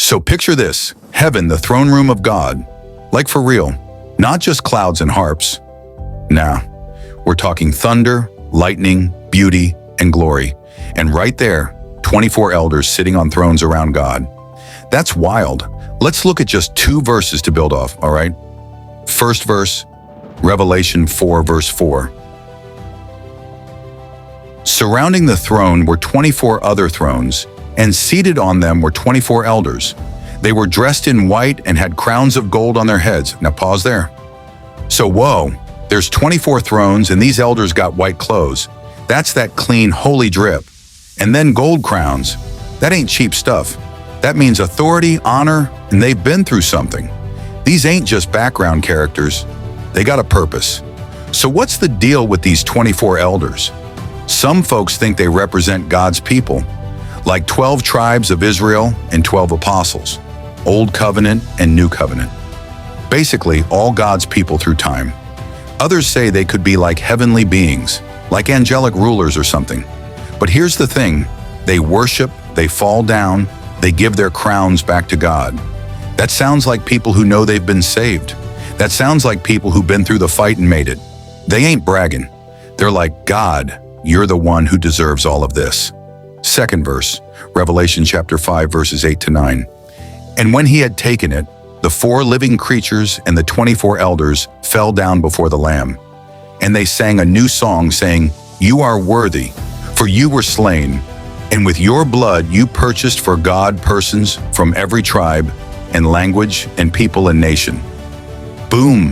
So picture this, heaven, the throne room of God, like for real, not just clouds and harps. Nah, we're talking thunder, lightning, beauty, and glory. And right there, 24 elders sitting on thrones around God. That's wild. Let's look at just 2 verses to build off, all right? First verse, Revelation 4, verse 4. Surrounding the throne were 24 other thrones, and seated on them were 24 elders. They were dressed in white and had crowns of gold on their heads. Now pause there. So whoa, there's 24 thrones and these elders got white clothes. That's that clean, holy drip. And then gold crowns. That ain't cheap stuff. That means authority, honor, and they've been through something. These ain't just background characters. They got a purpose. So what's the deal with these 24 elders? Some folks think they represent God's people, like 12 tribes of Israel and 12 apostles, Old Covenant and New Covenant. Basically, all God's people through time. Others say they could be like heavenly beings, like angelic rulers or something. But here's the thing, they worship, they fall down, they give their crowns back to God. That sounds like people who know they've been saved. That sounds like people who've been through the fight and made it. They ain't bragging. They're like, God, you're the one who deserves all of this. Second verse, Revelation chapter 5, verses 8 to 9. And when he had taken it, the 4 living creatures and the 24 elders fell down before the Lamb. And they sang a new song saying, You are worthy, for you were slain, and with your blood you purchased for God persons from every tribe and language and people and nation. Boom!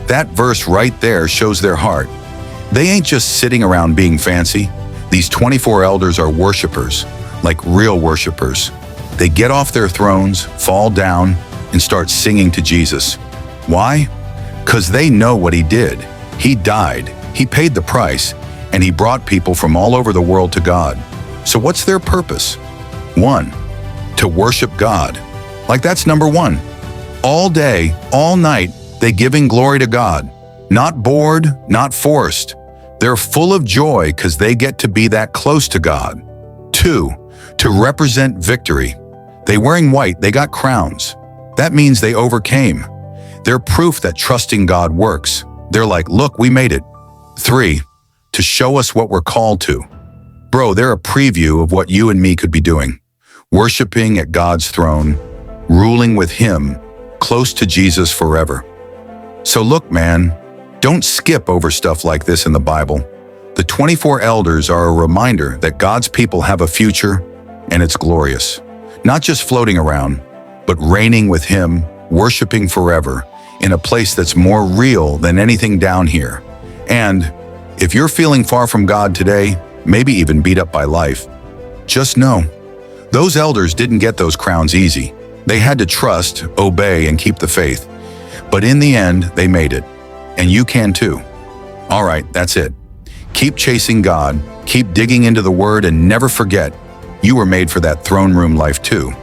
That verse right there shows their heart. They ain't just sitting around being fancy. These 24 elders are worshipers, like real worshipers. They get off their thrones, fall down, and start singing to Jesus. Why? Because they know what he did. He died, he paid the price, and he brought people from all over the world to God. So what's their purpose? 1, to worship God. Like that's number 1. All day, all night, they giving glory to God. Not bored, not forced. They're full of joy because they get to be that close to God. 2, to represent victory. They wearing white, they got crowns. That means they overcame. They're proof that trusting God works. They're like, look, we made it. 3, to show us what we're called to. Bro, they're a preview of what you and me could be doing. Worshiping at God's throne, ruling with him, close to Jesus forever. So look, man, don't skip over stuff like this in the Bible. The 24 elders are a reminder that God's people have a future, and it's glorious. Not just floating around, but reigning with him, worshiping forever, in a place that's more real than anything down here. And if you're feeling far from God today, maybe even beat up by life, just know, those elders didn't get those crowns easy. They had to trust, obey, and keep the faith. But in the end, they made it. And you can too. All right, that's it. Keep chasing God, keep digging into the Word, and never forget, you were made for that throne room life too.